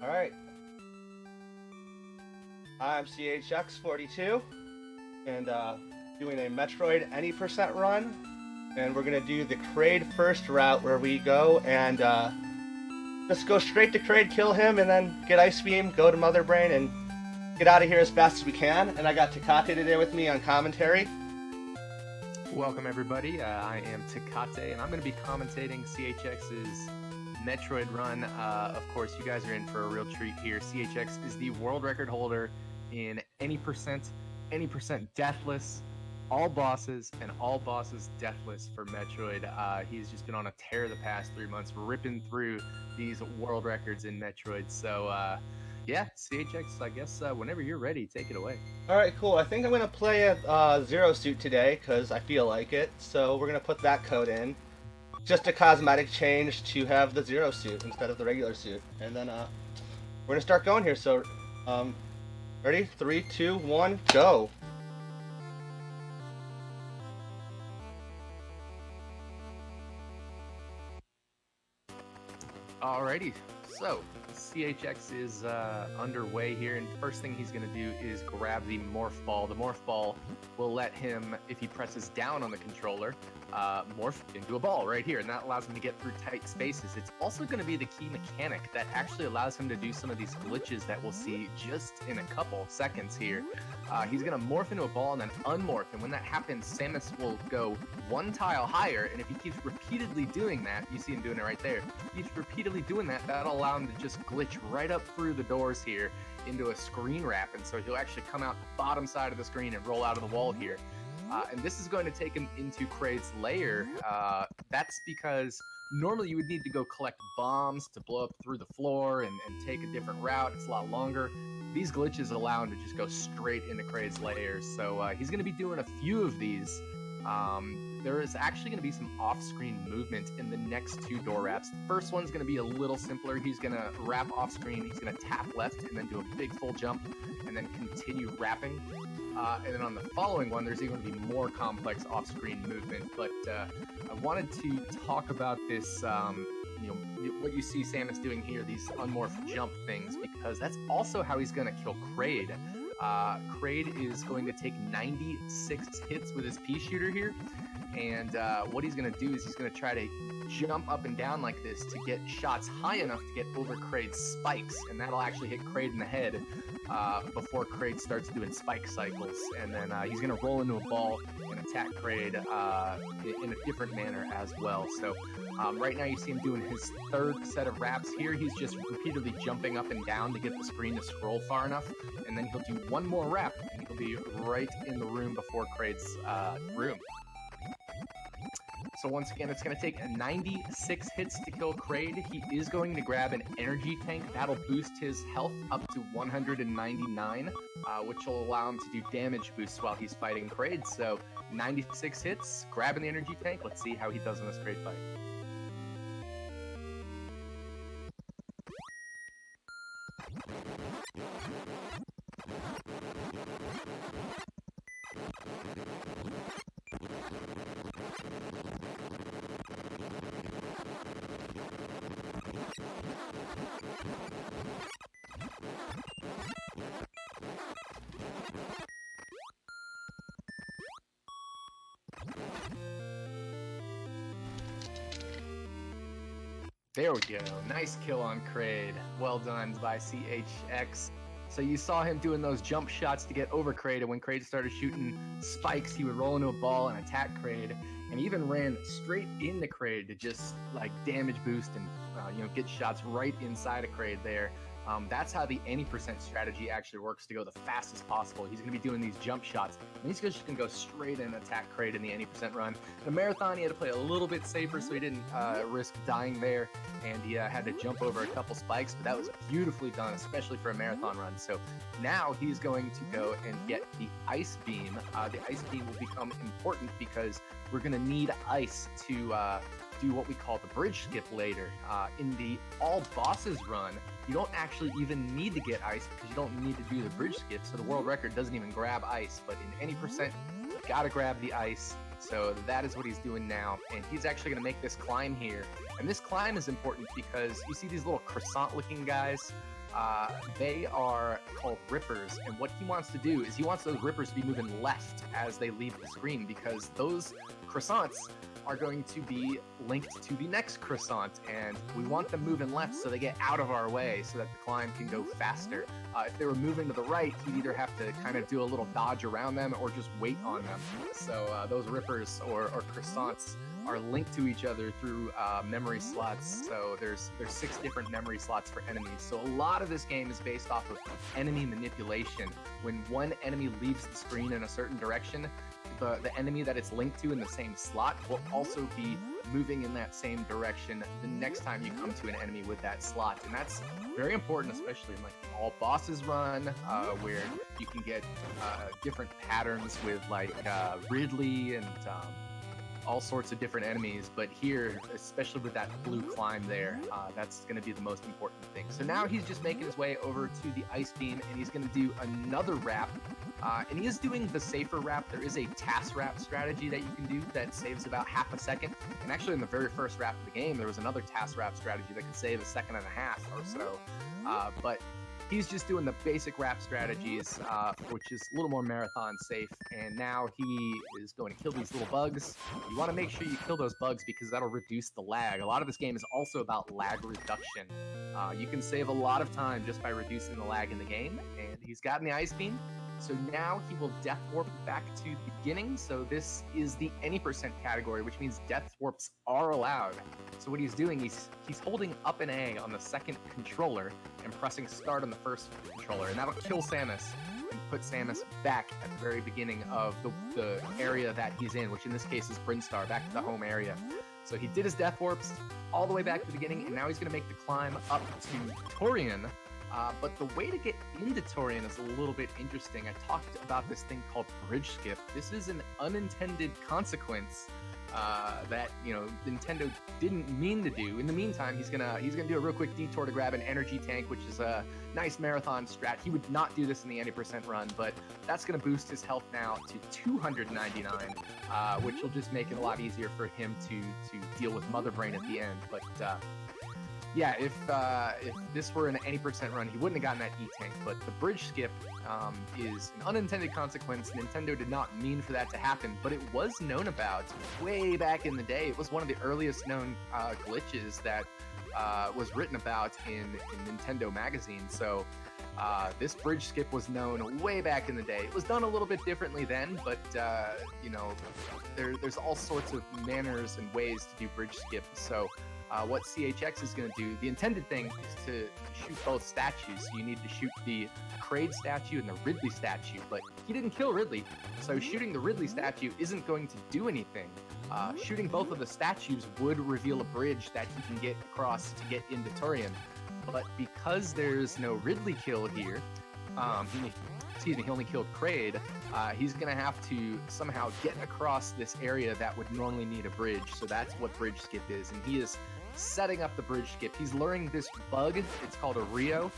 Alright, I'm CHX42 and doing a Metroid any percent run, and we're going to do the Kraid first route where we go and just go straight to Kraid, kill him, and then get Ice Beam, go to Mother Brain, and get out of here as fast as we can. And I got Takate today with me on commentary. Welcome everybody, I am Takate, and I'm going to be commentating CHX's Metroid run. Of course, you guys are in for a real treat here. CHX is the world record holder in any percent deathless, all bosses deathless for Metroid. He's just been on a tear the past 3 months, ripping through these world records in Metroid. So yeah, CHX, I guess whenever you're ready, take it away. Alright, cool. I think I'm going to play a Zero Suit today because I feel like it. So we're going to put that code in. Just a cosmetic change to have the Zero Suit instead of the regular suit. And then we're going to start going here. So, ready? 3, 2, 1, go! Alrighty, so CHX is underway here, and first thing he's going to do is grab the Morph Ball. The Morph Ball will let him, if he presses down on the controller, morph into a ball right here, and that allows him to get through tight spaces. It's also going to be the key mechanic that actually allows him to do some of these glitches that we'll see just in a couple seconds here. He's going to morph into a ball and then unmorph, and when that happens, Samus will go one tile higher, and if he keeps repeatedly doing that, you see him doing it right there, if he keeps repeatedly doing that, that'll allow him to just glitch right up through the doors here into a screen wrap, and so he'll actually come out the bottom side of the screen and roll out of the wall here. And this is going to take him into Kraid's lair. That's because normally you would need to go collect bombs to blow up through the floor and take a different route. It's a lot longer. These glitches allow him to just go straight into Kraid's lair. So he's going to be doing a few of these. There is actually going to be some off-screen movement in the next two door wraps. The first one's going to be a little simpler. He's going to wrap off-screen. He's going to tap left and then do a big full jump and then continue wrapping. And then on the following one, there's even going to be more complex off-screen movement. But I wanted to talk about this, what you see Samus doing here, these unmorphed jump things, because that's also how he's going to kill Kraid. Kraid is going to take 96 hits with his pea shooter here, and what he's going to do is he's going to try to jump up and down like this to get shots high enough to get over Kraid's spikes, and that'll actually hit Kraid in the head before Kraid starts doing spike cycles, and then he's going to roll into a ball and attack Kraid in a different manner as well. So right now you see him doing his third set of wraps here. He's just repeatedly jumping up and down to get the screen to scroll far enough, and then he'll do one more wrap, and he'll be right in the room before Kraid's room. So once again, it's going to take 96 hits to kill Kraid. He is going to grab an energy tank. That'll boost his health up to 199, which will allow him to do damage boosts while he's fighting Kraid. So 96 hits, grabbing the energy tank. Let's see how he does in this Kraid fight. There we go. Nice kill on Kraid. Well done by CHX. So you saw him doing those jump shots to get over Kraid, and when Kraid started shooting spikes, he would roll into a ball and attack Kraid, and he even ran straight into Kraid to just like damage boost and get shots right inside of Kraid there. That's how the any percent strategy actually works to go the fastest possible. He's going to be doing these jump shots, and he's just going to go straight and attack Kraid in the any percent run. In a marathon, he had to play a little bit safer, so he didn't risk dying there, and he had to jump over a couple spikes, but that was beautifully done, especially for a marathon run. So now he's going to go and get the Ice Beam. The Ice Beam will become important because we're going to need ice to do what we call the bridge skip later. In the all bosses run, you don't actually even need to get ice because you don't need to do the bridge skip, so the world record doesn't even grab ice, but in any percent, you gotta grab the ice. So that is what he's doing now, and he's actually going to make this climb here. And this climb is important because you see these little croissant looking guys. They are called rippers, and what he wants to do is he wants those rippers to be moving left as they leave the screen, because those croissants are going to be linked to the next croissant, and we want them moving left so they get out of our way so that the climb can go faster. If they were moving to the right, you'd either have to kind of do a little dodge around them or just wait on them. So those rippers or croissants are linked to each other through memory slots. So there's 6 different memory slots for enemies. So a lot of this game is based off of enemy manipulation. When one enemy leaves the screen in a certain direction, the enemy that it's linked to in the same slot will also be moving in that same direction the next time you come to an enemy with that slot. And that's very important, especially in like all bosses run, where you can get different patterns with like Ridley and all sorts of different enemies, but here, especially with that blue climb there, that's going to be the most important thing. So now he's just making his way over to the ice beam, and he's going to do another wrap, and he is doing the safer wrap. There is a task wrap strategy that you can do that saves about half a second, and actually in the very first wrap of the game, there was another task wrap strategy that could save a second and a half or so, but he's just doing the basic wrap strategies, which is a little more marathon safe, and now he is going to kill these little bugs. You want to make sure you kill those bugs because that'll reduce the lag. A lot of this game is also about lag reduction. You can save a lot of time just by reducing the lag in the game, and he's gotten the ice beam. So now he will death warp back to the beginning. So this is the any percent category, which means death warps are allowed. So what he's doing, he's holding up an A on the second controller and pressing start on the first controller, and that'll kill Samus and put Samus back at the very beginning of the area that he's in, which in this case is Brinstar, back to the home area. So he did his death warps all the way back to the beginning, and now he's going to make the climb up to Torian. But the way to get into Torian is a little bit interesting. I talked about this thing called bridge skip. This is an unintended consequence that Nintendo didn't mean to do. In the meantime, he's gonna do a real quick detour to grab an energy tank, which is a nice marathon strat. He would not do this in the 80% run, but that's gonna boost his health now to 299, which will just make it a lot easier for him to deal with Mother Brain at the end. But yeah, if this were an 80% run, he wouldn't have gotten that E-Tank, but the bridge skip is an unintended consequence. Nintendo did not mean for that to happen, but it was known about way back in the day. It was one of the earliest known glitches that was written about in Nintendo magazine. So this bridge skip was known way back in the day. It was done a little bit differently then, but there's all sorts of manners and ways to do bridge skip. So what CHX is going to do, the intended thing is to shoot both statues. So you need to shoot the Kraid statue and the Ridley statue, but he didn't kill Ridley, so shooting the Ridley statue isn't going to do anything. Shooting both of the statues would reveal a bridge that he can get across to get into Torian, but because there's no Ridley kill here, he only killed Kraid, he's going to have to somehow get across this area that would normally need a bridge, so that's what bridge skip is, and he is setting up the bridge skip. He's luring this bug, it's called a Rio,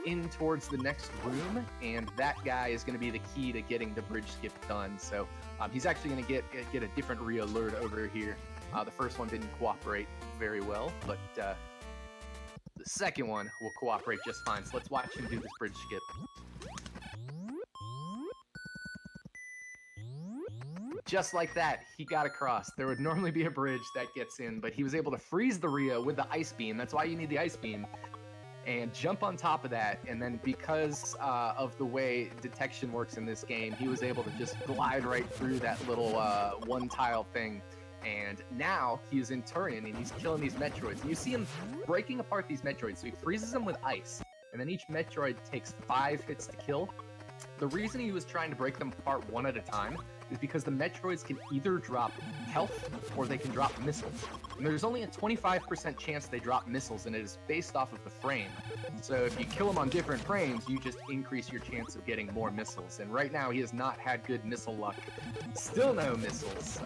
in towards the next room, and that guy is going to be the key to getting the bridge skip done. So he's actually going to get a different Rio lured over here. The first one didn't cooperate very well, but the second one will cooperate just fine. So let's watch him do this bridge skip. Just like that, he got across. There would normally be a bridge that gets in, but he was able to freeze the Rio with the ice beam. That's why you need the ice beam. And jump on top of that, and then because of the way detection works in this game, he was able to just glide right through that little one-tile thing. And now he's in Torian, and he's killing these Metroids. And you see him breaking apart these Metroids. So he freezes them with ice, and then each Metroid takes 5 hits to kill. The reason he was trying to break them apart one at a time is because the Metroids can either drop health or they can drop missiles. And there's only a 25% chance they drop missiles, and it is based off of the frame. So if you kill them on different frames, you just increase your chance of getting more missiles. And right now, he has not had good missile luck. Still no missiles.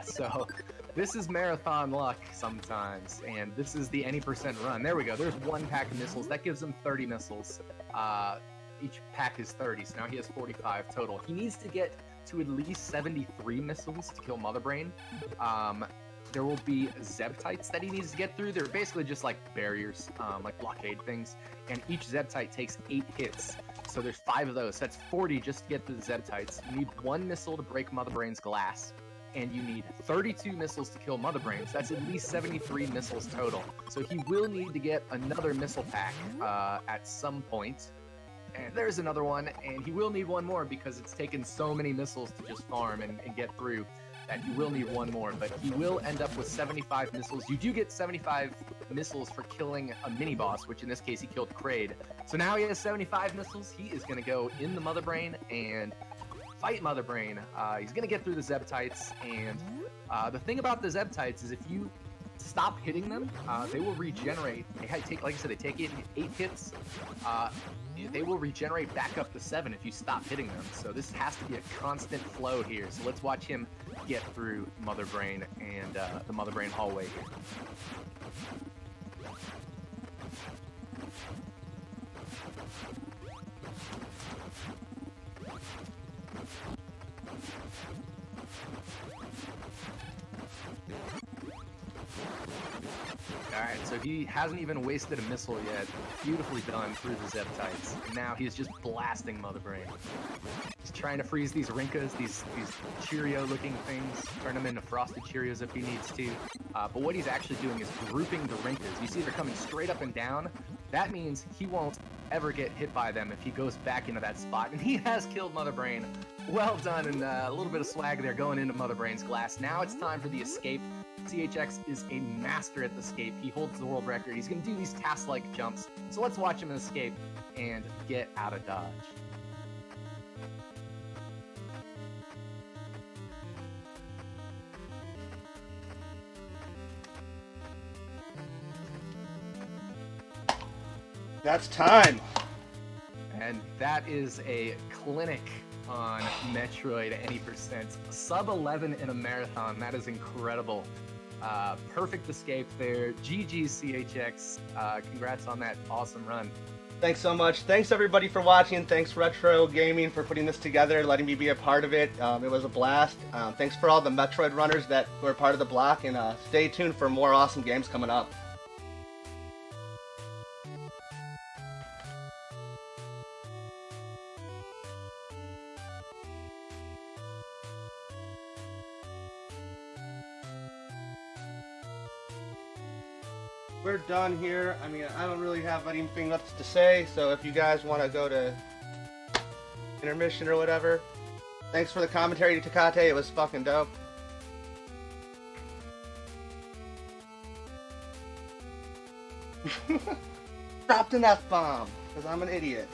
So this is marathon luck sometimes, and this is the any percent run. There we go. There's 1 pack of missiles. That gives him 30 missiles. Each pack is 30, so now he has 45 total. He needs to get to at least 73 missiles to kill Mother Brain. there will be Zebtites that he needs to get through. They're basically just like barriers, like blockade things. And each Zebtite takes 8 hits. So there's 5 of those. So that's 40 just to get through the Zebtites. You need 1 missile to break Mother Brain's glass. And you need 32 missiles to kill Mother Brain. So that's at least 73 missiles total. So he will need to get another missile pack at some point. And there's another one, and he will need one more because it's taken so many missiles to just farm and get through that he will need one more. But he will end up with 75 missiles. You do get 75 missiles for killing a mini-boss, which in this case he killed Kraid. So now he has 75 missiles. He is going to go in the Mother Brain and fight Mother Brain. He's going to get through the Zebtites, and the thing about the Zebtites is if you stop hitting them, they will regenerate. They take, like I said, they take 8 hits. They will regenerate back up to 7 if you stop hitting them. So this has to be a constant flow here. So let's watch him get through Mother Brain and the Mother Brain hallway here. Alright, so he hasn't even wasted a missile yet. Beautifully done through the Zebtites. And now he's just blasting Mother Brain. He's trying to freeze these Rinkas, these Cheerio-looking things, turn them into Frosted Cheerios if he needs to. But what he's actually doing is grouping the Rinkas. You see they're coming straight up and down. That means he won't ever get hit by them if he goes back into that spot. And he has killed Mother Brain. Well done, and a little bit of swag there going into Mother Brain's glass. Now it's time for the escape. CHX is a master at the escape. He holds the world record. He's going to do these task-like jumps. So let's watch him escape and get out of dodge. That's time. And that is a clinic on Metroid any percent. Sub 11 in a marathon. That is incredible. Perfect escape there. GG CHX. Congrats on that awesome run. Thanks so much. Thanks everybody for watching. Thanks Retro Gaming for putting this together, letting me be a part of it. It was a blast. Thanks for all the Metroid runners that were part of the block, and stay tuned for more awesome games coming up. We're done here. I mean, I don't really have anything else to say, so if you guys want to go to intermission or whatever, thanks for the commentary, Takate. It was fucking dope. Dropped an F-bomb, because I'm an idiot.